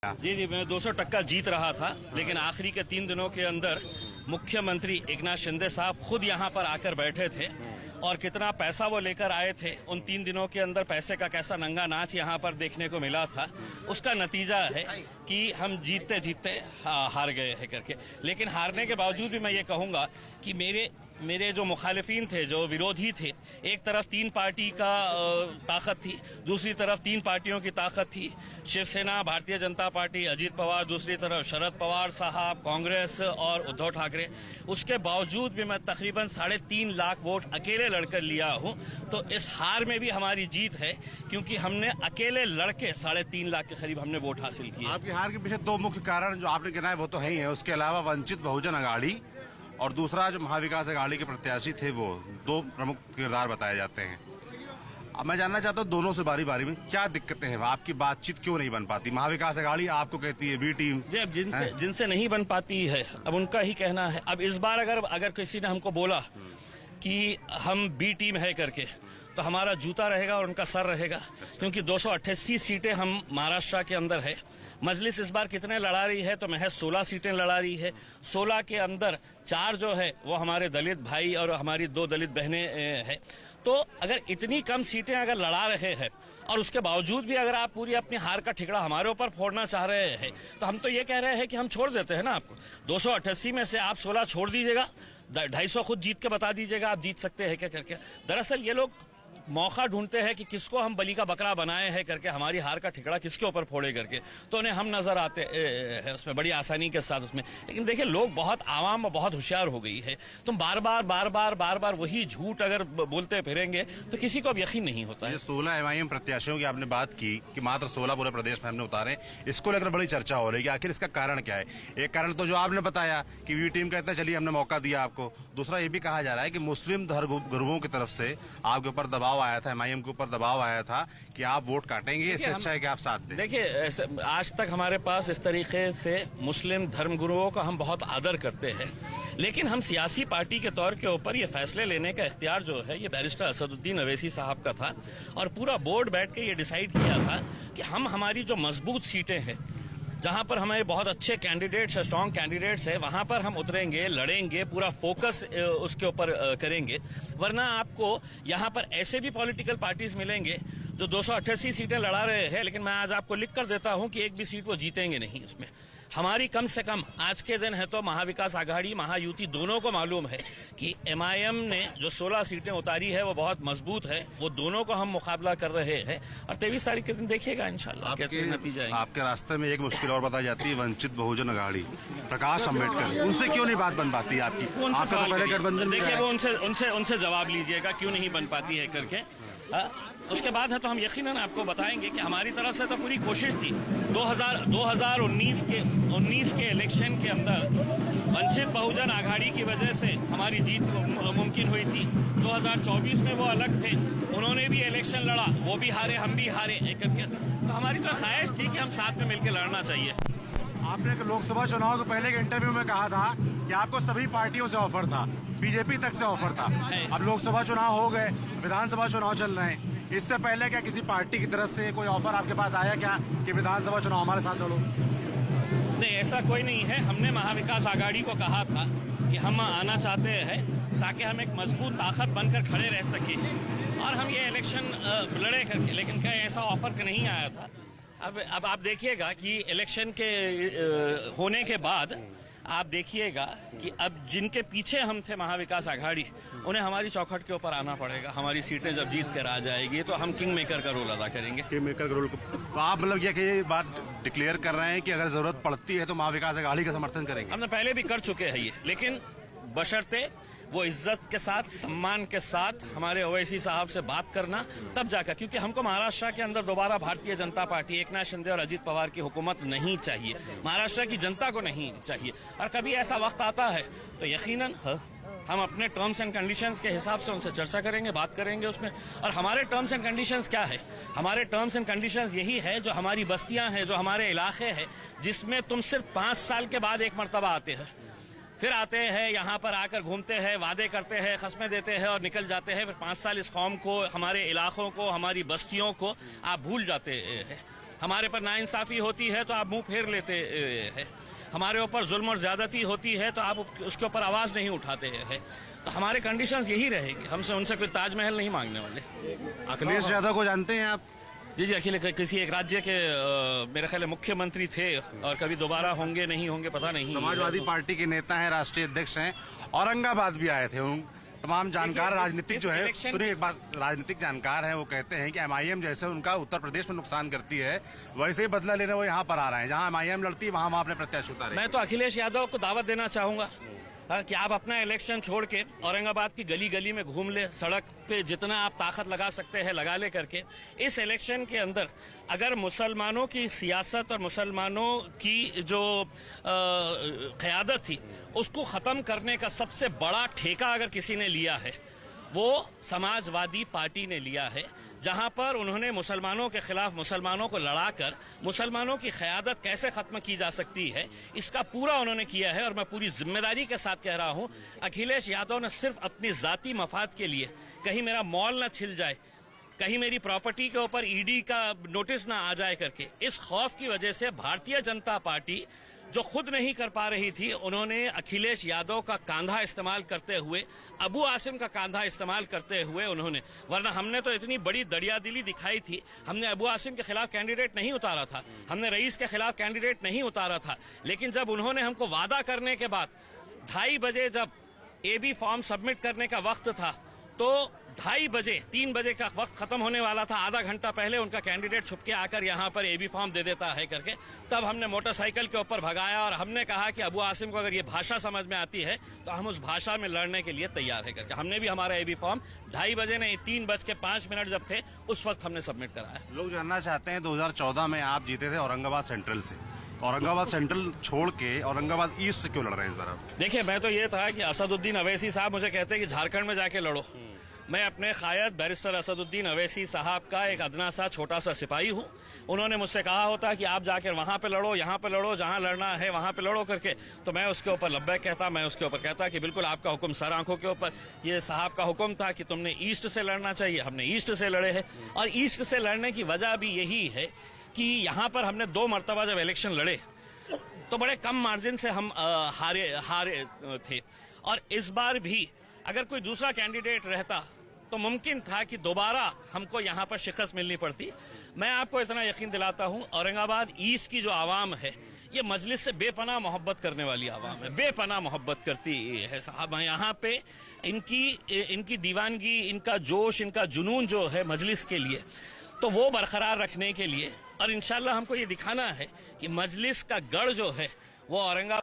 जी, मैं 200% जीत रहा था, लेकिन आखिरी के 3 दिनों के अंदर मुख्यमंत्री एकनाथ शिंदे साहब खुद यहाँ पर आकर बैठे थे और कितना पैसा वो लेकर आए थे। उन 3 दिनों के अंदर पैसे का कैसा नंगा नाच यहाँ पर देखने को मिला था, उसका नतीजा है कि हम जीतते जीतते हार गए हैं करके। लेकिन हारने के बावजूद भी मैं ये कहूँगा कि मेरे जो मुखालिफिन थे, जो विरोधी थे, एक तरफ 3 पार्टी का ताकत थी, दूसरी तरफ 3 पार्टियों की ताकत थी, शिवसेना, भारतीय जनता पार्टी, अजीत पवार, दूसरी तरफ शरद पवार साहब, कांग्रेस और उद्धव ठाकरे। उसके बावजूद भी मैं तकरीबन 3.5 लाख वोट अकेले लड़कर लिया हूं। तो इस हार में भी हमारी जीत है, क्योंकि हमने अकेले लड़के 3.5 लाख के करीब हमने वोट हासिल किए। आपकी हार के पीछे 2 मुख्य कारण जो आपने गिनाए वो तो है ही है, उसके अलावा वंचित बहुजन अघाड़ी और दूसरा जो महाविकास अघाड़ी के प्रत्याशी थे, वो 2 प्रमुख किरदार बताए जाते हैं। अब मैं जानना चाहता हूँ दोनों से बारी बारी में क्या दिक्कतें हैं, आपकी बातचीत क्यों नहीं बन पाती? महाविकास अघाड़ी आपको कहती है बी टीम, अब जिनसे नहीं बन पाती है, अब उनका ही कहना है। अब इस बार अगर किसी ने हमको बोला कि हम बी टीम है करके, तो हमारा जूता रहेगा और उनका सर रहेगा, क्योंकि 288 सीटें हम महाराष्ट्र के अंदर है। मजलिस इस बार कितने लड़ा रही है, तो महज 16 सीटें लड़ा रही है। 16 के अंदर 4 जो है वो हमारे दलित भाई और हमारी 2 दलित बहनें हैं। तो अगर इतनी कम सीटें अगर लड़ा रहे हैं और उसके बावजूद भी अगर आप पूरी अपनी हार का ठिकरा हमारे ऊपर फोड़ना चाह रहे हैं, तो हम तो ये कह रहे हैं कि हम छोड़ देते हैं ना आपको। 288 में से आप 16 छोड़ दीजिएगा, 250 खुद जीत के बता दीजिएगा आप जीत सकते हैं क्या करके। दरअसल ये लोग मौका ढूंढते हैं कि किसको हम बलि का बकरा बनाए हैं करके, हमारी हार का ठिकड़ा किसके ऊपर फोड़े करके, तो उन्हें हम नजर आते हैं उसमें बड़ी आसानी के साथ उसमें। लेकिन देखिए, लोग बहुत आवाम बहुत होशियार हो गई है। तुम बार बार वही झूठ अगर बोलते फिरेंगे तो किसी को अब यकीन नहीं होता है। 16 एमआईएम प्रत्याशियों की आपने बात की कि मात्र 16 पूरे प्रदेश में हमने उतारे, इसको लेकर बड़ी चर्चा हो रही है कि आखिर इसका कारण क्या है। एक कारण तो जो आपने बताया कि वी टीम कहते हैं चलिए हमने मौका दिया आपको। दूसरा ये भी कहा जा रहा है कि मुस्लिम धर्म गुरुओं की तरफ से आपके ऊपर दबाव आया था, एमआईएम के ऊपर दबाव आया था कि आप वोट काटेंगे, इससे अच्छा है कि आप साथ दें। देखिए, आज तक हमारे पास इस तरीके से मुस्लिम धर्मगुरुओं का हम बहुत आदर करते हैं, लेकिन हम सियासी पार्टी के तौर के ऊपर ये फैसले लेने का इख्तियार जो है ये बैरिस्टर असदुद्दीन अवैसी साहब का था, और पूरा बोर्ड बैठ के ये डिसाइड किया था कि हम हमारी जो मजबूत सीटें हैं, जहां पर हमारे बहुत अच्छे कैंडिडेट्स है, स्ट्रॉन्ग कैंडिडेट्स है, वहां पर हम उतरेंगे, लड़ेंगे, पूरा फोकस उसके ऊपर करेंगे। वरना आपको यहां पर ऐसे भी पॉलिटिकल पार्टीज मिलेंगे जो 288 सीटें लड़ा रहे हैं, लेकिन मैं आज आपको लिख कर देता हूं कि एक भी सीट वो जीतेंगे नहीं। उसमें हमारी कम से कम आज के दिन है तो महाविकास आघाड़ी, महायुति दोनों को मालूम है कि एमआईएम ने जो 16 सीटें उतारी है वो बहुत मजबूत है। वो दोनों को हम मुकाबला कर रहे हैं, और 23 तारीख के दिन देखिएगा इंशाल्लाह कैसे नतीजा आएगा। आपके रास्ते में एक मुश्किल और बताई जाती है, वंचित बहुजन अघाड़ी, प्रकाश अम्बेडकर, उनसे क्यों नहीं बात बन पाती है आपकी? गठबंधन देखिए, वो उनसे जवाब लीजिएगा क्यों नहीं बन पाती है करके। उसके बाद है तो हम यकीनन आपको बताएंगे कि हमारी तरफ से तो पूरी कोशिश थी। 2019 के इलेक्शन के अंदर वंचित बहुजन आघाड़ी की वजह से हमारी जीत मुमकिन हुई थी। 2024 में वो अलग थे, उन्होंने भी इलेक्शन लड़ा, वो भी हारे, हम भी हारे करके। तो हमारी तो ख्वाहिश थी कि हम साथ में मिलकर लड़ना चाहिए। आपने लोकसभा चुनाव के पहले के इंटरव्यू में कहा था कि आपको सभी पार्टियों से ऑफर था, बीजेपी तक से ऑफर था। अब लोकसभा चुनाव हो गए, विधानसभा चुनाव चल रहे हैं, इससे पहले क्या किसी पार्टी की तरफ से कोई ऑफर आपके पास आया क्या कि विधानसभा चुनाव हमारे साथ लड़ो? नहीं, ऐसा कोई नहीं है। हमने महाविकास आघाड़ी को कहा था कि हम आना चाहते हैं ताकि हम एक मजबूत ताकत बनकर खड़े रह सके और हम ये इलेक्शन लड़े करके, लेकिन क्या ऐसा ऑफर नहीं आया था। अब आप देखिएगा कि इलेक्शन के होने के बाद आप देखिएगा कि अब जिनके पीछे हम थे महाविकास आघाड़ी, उन्हें हमारी चौखट के ऊपर आना पड़ेगा। हमारी सीटें जब जीत कर आ जाएगी तो हम किंग मेकर का रोल अदा करेंगे। किंग मेकर का रोल, तो आप मतलब ये बात डिक्लेयर कर रहे हैं कि अगर जरूरत पड़ती है तो महाविकास आघाड़ी का समर्थन करेंगे? हमने पहले भी कर चुके हैं ये, लेकिन बशर्ते वो इज्जत के साथ, सम्मान के साथ हमारे ओवैसी साहब से बात करना, तब जाकर, क्योंकि हमको महाराष्ट्र के अंदर दोबारा भारतीय जनता पार्टी, एकनाथ शिंदे और अजीत पवार की हुकूमत नहीं चाहिए, महाराष्ट्र की जनता को नहीं चाहिए। और कभी ऐसा वक्त आता है तो यकीनन हम अपने टर्म्स एंड कंडीशंस के हिसाब से उनसे चर्चा करेंगे, बात करेंगे उसमें। और हमारे टर्म्स एंड कंडीशंस क्या है? हमारे टर्म्स एंड कंडीशंस यही है, जो हमारी बस्तियां हैं, जो हमारे इलाके हैं, जिसमें तुम सिर्फ 5 साल के बाद एक मरतबा आते हैं, फिर आते हैं यहाँ पर आकर घूमते हैं, वादे करते हैं, खस्में देते हैं और निकल जाते हैं। फिर 5 साल इस कौम को, हमारे इलाकों को, हमारी बस्तियों को आप भूल जाते हैं। हमारे पर नाइंसाफी होती है तो आप मुंह फेर लेते हैं, हमारे ऊपर जुल्म और ज्यादती होती है तो आप उसके ऊपर आवाज नहीं उठाते हैं। तो हमारे कंडीशंस यही रहेंगे, हमसे उनसे कोई ताजमहल नहीं मांगने वाले। अखिलेश यादव को जानते हैं आप? जी जी, अखिलेश किसी एक राज्य के मेरे ख्याल में मुख्यमंत्री थे और कभी दोबारा होंगे नहीं होंगे पता नहीं। समाजवादी पार्टी के नेता हैं, राष्ट्रीय अध्यक्ष हैं, औरंगाबाद भी आए थे। उन तमाम जानकार राजनीतिक जो है, सुनिए एक बात, राजनीतिक जानकार हैं, वो कहते हैं कि एमआईएम जैसे उनका उत्तर प्रदेश में नुकसान करती है वैसे ही बदला लेने वो यहाँ पर आ रहे हैं। जहाँ एमआईएम लड़ती है वहाँ अपने प्रत्याशी उतारे। मैं तो अखिलेश यादव को दावत देना चाहूंगा कि आप अपना इलेक्शन छोड़ के औरंगाबाद की गली गली में घूम ले, सड़क पे जितना आप ताकत लगा सकते हैं लगा ले करके। इस इलेक्शन के अंदर अगर मुसलमानों की सियासत और मुसलमानों की जो क़यादत थी उसको ख़त्म करने का सबसे बड़ा ठेका अगर किसी ने लिया है वो समाजवादी पार्टी ने लिया है, जहां पर उन्होंने मुसलमानों के खिलाफ मुसलमानों को लड़ाकर मुसलमानों की क़यादत कैसे ख़त्म की जा सकती है इसका पूरा उन्होंने किया है। और मैं पूरी जिम्मेदारी के साथ कह रहा हूं, अखिलेश यादव ने सिर्फ अपनी ज़ाती मफाद के लिए, कहीं मेरा मॉल न छिल जाए, कहीं मेरी प्रॉपर्टी के ऊपर ईडी का नोटिस ना आ जाए करके, इस खौफ की वजह से भारतीय जनता पार्टी जो खुद नहीं कर पा रही थी, उन्होंने अखिलेश यादव का कांधा इस्तेमाल करते हुए, अबू आसिम का कांधा इस्तेमाल करते हुए उन्होंने, वरना हमने तो इतनी बड़ी दरियादिली दिखाई थी, हमने अबू आसिम के खिलाफ कैंडिडेट नहीं उतारा था, हमने रईस के खिलाफ कैंडिडेट नहीं उतारा था। लेकिन जब उन्होंने हमको वादा करने के बाद 2:30 बजे जब एबी फॉर्म सबमिट करने का वक्त था तो 2:30 बजे 3 बजे का वक्त खत्म होने वाला था, आधा घंटा पहले उनका कैंडिडेट छुप के आकर यहाँ पर एबी फॉर्म दे देता है करके, तब हमने मोटरसाइकिल के ऊपर भगाया और हमने कहा कि अबू आसिम को अगर ये भाषा समझ में आती है तो हम उस भाषा में लड़ने के लिए तैयार है करके हमने भी हमारा एबी फॉर्म 2:30 बजे नहीं 3:05 जब थे उस वक्त हमने सबमिट कराया। लोग जानना चाहते हैं 2014 में आप जीते थे औरंगाबाद सेंट्रल से, औरंगाबाद सेंट्रल छोड़ के औरंगाबाद ईस्ट से क्यों लड़ रहे हैं इस बार आप? देखिए, मैं तो ये था कि असदुद्दीन अवैसी साहब मुझे कहते हैं कि झारखंड में जाके लड़ो। मैं अपने कायद बैरिस्टर असदुद्दीन अवैसी साहब का एक अदना सा छोटा सा सिपाही हूँ। उन्होंने मुझसे कहा होता कि आप जाकर वहाँ पे लड़ो, यहाँ पे लड़ो, जहाँ लड़ना है वहाँ पे लड़ो करके, तो मैं उसके ऊपर लब्बैक कहता, मैं उसके ऊपर कहता कि बिल्कुल आपका हुक्म सर आंखों के ऊपर। ये साहब का हुक्म था कि तुमने ईस्ट से लड़ना चाहिए, हमने ईस्ट से लड़े हैं। और ईस्ट से लड़ने की वजह भी यही है कि यहाँ पर हमने 2 मरतबा जब इलेक्शन लड़े तो बड़े कम मार्जिन से हम हारे थे। और इस बार भी अगर कोई दूसरा कैंडिडेट रहता तो मुमकिन था कि दोबारा हमको यहाँ पर शिकस्त मिलनी पड़ती। मैं आपको इतना यकीन दिलाता हूँ, औरंगाबाद ईस्ट की जो आवाम है ये मजलिस से बेपनाह मोहब्बत करने वाली आवाम है, बेपनाह मोहब्बत करती है साहब। यहाँ पे इनकी दीवानगी, इनका जोश, इनका जुनून जो है मजलिस के लिए, तो वो बरकरार रखने के लिए और इंशाल्लाह हमको ये दिखाना है कि मजलिस का गढ़ जो है वो औरंगाबाद